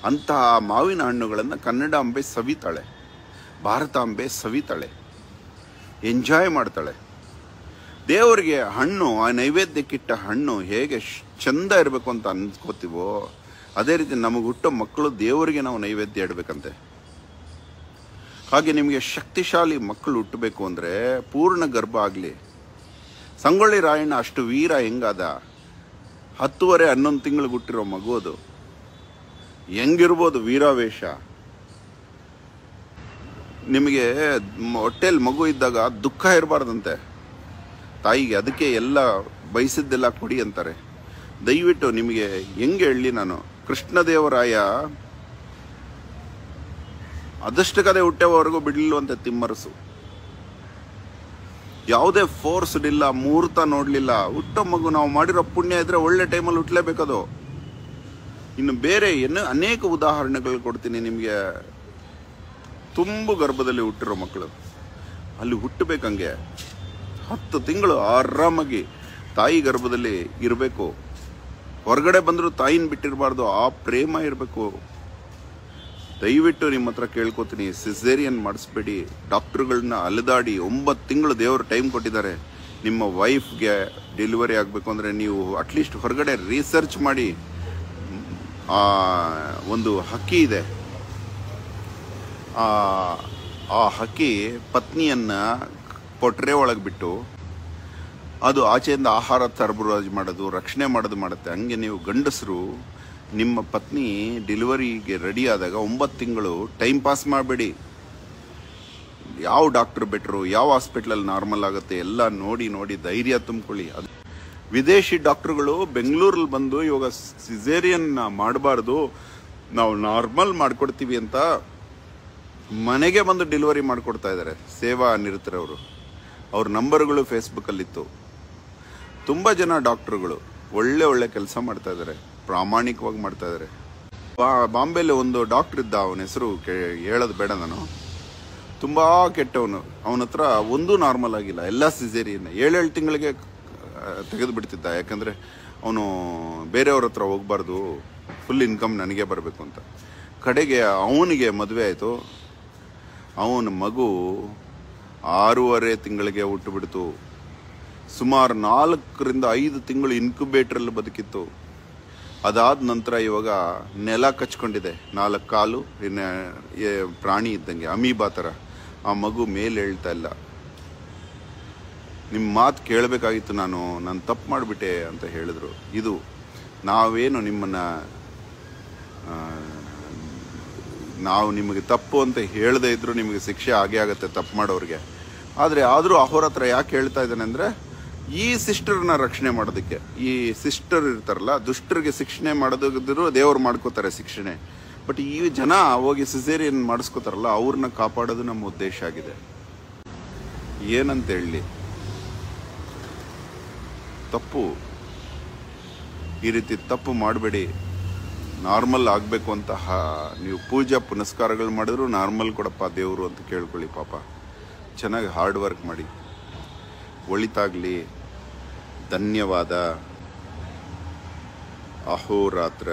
ಅಂತಹ ಮಾವಿನ ಹಣ್ಣುಗಳನ್ನು ಕನ್ನಡಾಂಬೆ ಸವಿತಾಳೆ, ಭಾರತಾಂಬೆ ಸವಿತಾಳೆ, ಎಂಜಾಯ್ ಮಾಡ್ತಾಳೆ. ದೇವರಿಗೆ ಹಣ್ಣು, ಆ ನೈವೇದ್ಯಕ್ಕಿಟ್ಟ ಹಣ್ಣು ಹೇಗೆ ಚಂದ ಇರಬೇಕು ಅಂತ ಅನ್ಕೋತೀವೋ ಅದೇ ರೀತಿ ನಮಗೆ ಹುಟ್ಟೋ ಮಕ್ಕಳು ದೇವರಿಗೆ ನಾವು ನೈವೇದ್ಯ ಇಡಬೇಕಂತೆ. ಹಾಗೆ ನಿಮಗೆ ಶಕ್ತಿಶಾಲಿ ಮಕ್ಕಳು ಹುಟ್ಟಬೇಕು ಅಂದರೆ ಪೂರ್ಣ ಗರ್ಭ ಆಗಲಿ. ಸಂಗೊಳ್ಳಿ ರಾಯಣ್ಣ ಅಷ್ಟು ವೀರ ಹೆಂಗಾದ? 10-11 ತಿಂಗಳಿಗೆ ಹುಟ್ಟಿರೋ ಮಗು ಅದು, ಹೆಂಗಿರ್ಬೋದು ವೀರಾವೇಶ? ನಿಮಗೆ ಹೊಟ್ಟೆಯಲ್ಲಿ ಮಗು ಇದ್ದಾಗ ದುಃಖ ಇರಬಾರ್ದಂತೆ ತಾಯಿಗೆ, ಅದಕ್ಕೆ ಎಲ್ಲ ಬಯಸಿದ್ದೆಲ್ಲ ಕೊಡಿ ಅಂತಾರೆ. ದಯವಿಟ್ಟು ನಿಮಗೆ ಹೆಂಗೆ ಹೇಳಿ ನಾನು, ಕೃಷ್ಣದೇವರಾಯ ಅದಷ್ಟು ಕದೆ ಹುಟ್ಟೆವರೆಗೂ ಬಿಡಲಿಲ್ವಂತೆ ತಿಮ್ಮರಸು. ಯಾವುದೇ ಫೋರ್ಸ್ ಇಲ್ಲ, ಮುಹೂರ್ತ ನೋಡಲಿಲ್ಲ. ಹುಟ್ಟೋ ಮಗು ನಾವು ಮಾಡಿರೋ ಪುಣ್ಯ ಇದ್ರೆ ಒಳ್ಳೆ ಟೈಮಲ್ಲಿ ಹುಟ್ಟಲೇಬೇಕದು. ಇನ್ನು ಬೇರೆ ಅನೇಕ ಉದಾಹರಣೆಗಳು ಕೊಡ್ತೀನಿ ನಿಮಗೆ. ತುಂಬು ಗರ್ಭದಲ್ಲಿ ಹುಟ್ಟಿರೋ ಮಕ್ಕಳು ಅಲ್ಲಿ ಹುಟ್ಟಬೇಕಂಗೆ 10 ತಿಂಗಳು ಆರಾಮಾಗಿ ತಾಯಿ ಗರ್ಭದಲ್ಲಿ ಇರಬೇಕು. ಹೊರಗಡೆ ಬಂದರೂ ತಾಯಿನ ಬಿಟ್ಟಿರಬಾರ್ದು, ಆ ಪ್ರೇಮ ಇರಬೇಕು. ದಯವಿಟ್ಟು ನಿಮ್ಮ ಹತ್ರ ಕೇಳ್ಕೊತೀನಿ, ಸಿಸೇರಿಯನ್ ಮಾಡಿಸ್ಬೇಡಿ. ಡಾಕ್ಟ್ರುಗಳನ್ನ ಅಲೆದಾಡಿ 9 ತಿಂಗಳು ದೇವರು ಟೈಮ್ ಕೊಟ್ಟಿದ್ದಾರೆ. ನಿಮ್ಮ ವೈಫ್ಗೆ ಡೆಲಿವರಿ ಆಗಬೇಕು ಅಂದರೆ ನೀವು ಅಟ್ಲೀಸ್ಟ್ ಹೊರಗಡೆ ರಿಸರ್ಚ್ ಮಾಡಿ. ಒಂದು ಹಕ್ಕಿ ಇದೆ, ಆ ಹಕ್ಕಿ ಪತ್ನಿಯನ್ನು ಪೊಟ್ರೆ ಒಳಗೆ ಬಿಟ್ಟು ಅದು ಆಚೆಯಿಂದ ಆಹಾರ ಸರಬರಾಜು ಮಾಡೋದು, ರಕ್ಷಣೆ ಮಾಡೋದು ಮಾಡುತ್ತೆ. ಹಂಗೆ ನೀವು ಗಂಡಸರು ನಿಮ್ಮ ಪತ್ನಿ ಡೆಲಿವರಿಗೆ ರೆಡಿ ಆದಾಗ 9 ತಿಂಗಳು ಟೈಮ್ ಪಾಸ್ ಮಾಡಬೇಡಿ. ಯಾವ ಡಾಕ್ಟರ್ ಬೆಟ್ರು, ಯಾವ ಹಾಸ್ಪಿಟ್ಲಲ್ಲಿ ನಾರ್ಮಲ್ ಆಗುತ್ತೆ ಎಲ್ಲ ನೋಡಿ ನೋಡಿ ಧೈರ್ಯ ತುಂಬಿಕೊಳ್ಳಿ. ಅದು ವಿದೇಶಿ ಡಾಕ್ಟ್ರುಗಳು ಬೆಂಗಳೂರಲ್ಲಿ ಬಂದು ಇವಾಗ ಸಿಸೇರಿಯನ್ ಮಾಡಬಾರ್ದು, ನಾವು ನಾರ್ಮಲ್ ಮಾಡಿಕೊಡ್ತೀವಿ ಅಂತ ಮನೆಗೆ ಬಂದು ಡೆಲಿವರಿ ಮಾಡಿಕೊಡ್ತಾ ಇದ್ದಾರೆ. ಸೇವಾ ನಿರತರವರು, ಅವ್ರ ನಂಬರ್ಗಳು ಫೇಸ್ಬುಕ್ಕಲ್ಲಿತ್ತು. ತುಂಬ ಜನ ಡಾಕ್ಟ್ರುಗಳು ಒಳ್ಳೆ ಕೆಲಸ ಮಾಡ್ತಾ ಇದ್ದಾರೆ, ಪ್ರಾಮಾಣಿಕವಾಗಿ ಮಾಡ್ತಾ ಇದ್ದಾರೆ. ಬಾಂಬೆಲಿ ಒಂದು ಡಾಕ್ಟ್ರ್ ಇದ್ದ, ಅವನ ಹೆಸರು ಹೇಳೋದು ಬೇಡ ನಾನು. ತುಂಬ ಕೆಟ್ಟವನು. ಅವನ ಹತ್ರ ಒಂದೂ ನಾರ್ಮಲ್ ಆಗಿಲ್ಲ, ಎಲ್ಲ ಸಿಸೇರಿಯನ್. 7 ತಿಂಗಳಿಗೆ ತೆಗೆದು ಬಿಡ್ತಿದ್ದ. ಯಾಕಂದರೆ ಅವನು ಬೇರೆಯವ್ರ ಹತ್ರ ಹೋಗ್ಬಾರ್ದು, ಫುಲ್ ಇನ್ಕಮ್ ನನಗೆ ಬರಬೇಕು ಅಂತ. ಕಡೆಗೆ ಅವನಿಗೆ ಮದುವೆ ಆಯಿತು. ಅವನ ಮಗು 6.5 ತಿಂಗಳಿಗೆ ಹುಟ್ಟುಬಿಡ್ತು. ಸುಮಾರು 4ರಿಂದ 5 ತಿಂಗಳು ಇನ್ಕ್ಯುಬೇಟ್ರಲ್ಲಿ ಬದುಕಿತ್ತು. ಅದಾದ ನಂತರ ಇವಾಗ ನೆಲ ಕಚ್ಕೊಂಡಿದೆ, 4 ಕಾಲು, ಪ್ರಾಣಿ ಇದ್ದಂಗೆ ಅಮೀಬಾ ಥರ. ಆ ಮಗು ಮೇಲೆ ಹೇಳ್ತಾ ಇಲ್ಲ. ನಿಮ್ಮ ಮಾತು ಕೇಳಬೇಕಾಗಿತ್ತು, ನಾನು ತಪ್ಪು ಮಾಡಿಬಿಟ್ಟೆ ಅಂತ ಹೇಳಿದ್ರು. ಇದು ನಾವೇನು ನಾವು ನಿಮಗೆ ತಪ್ಪು ಅಂತ ಹೇಳದೇ ಇದ್ರು ನಿಮಗೆ ಶಿಕ್ಷೆ ಆಗೇ ಆಗುತ್ತೆ ತಪ್ಪು ಮಾಡೋರಿಗೆ. ಆದರೆ ಆದರೂ ಅಹೋರಾತ್ರ ಯಾಕೆ ಹೇಳ್ತಾ ಇದ್ದಾನೆ ಅಂದರೆ, ಈ ಸಿಸ್ಟರ್ನ ರಕ್ಷಣೆ ಮಾಡೋದಕ್ಕೆ. ಈ ಸಿಸ್ಟರ್ ಇರ್ತಾರಲ್ಲ, ದುಷ್ಟರಿಗೆ ಶಿಕ್ಷಣೆ ಮಾಡೋದಿದ್ರು ದೇವ್ರು ಮಾಡ್ಕೋತಾರೆ ಶಿಕ್ಷಣೆ. ಬಟ್ ಈ ಜನ ಹೋಗಿ ಸಿಸೇರಿಯನ್ ಮಾಡಿಸ್ಕೋತಾರಲ್ಲ, ಅವ್ರನ್ನ ಕಾಪಾಡೋದು ನಮ್ಮ ಉದ್ದೇಶ ಆಗಿದೆ. ಏನಂತ ಹೇಳಿ, ತಪ್ಪು, ಈ ರೀತಿ ತಪ್ಪು ಮಾಡಬೇಡಿ. ನಾರ್ಮಲ್ ಆಗಬೇಕು ಅಂತ ನೀವು ಪೂಜಾ ಪುನಸ್ಕಾರಗಳು ಮಾಡಿದ್ರು ನಾರ್ಮಲ್ ಕೊಡಪ್ಪ ದೇವರು ಅಂತ ಕೇಳ್ಕೊಳ್ಳಿ. ಪಾಪ ಚೆನ್ನಾಗಿ ಹಾರ್ಡ್ ವರ್ಕ್ ಮಾಡಿ. ಒಳಿತಾಗಲಿ. ಧನ್ಯವಾದ. ಅಹೋರಾತ್ರ.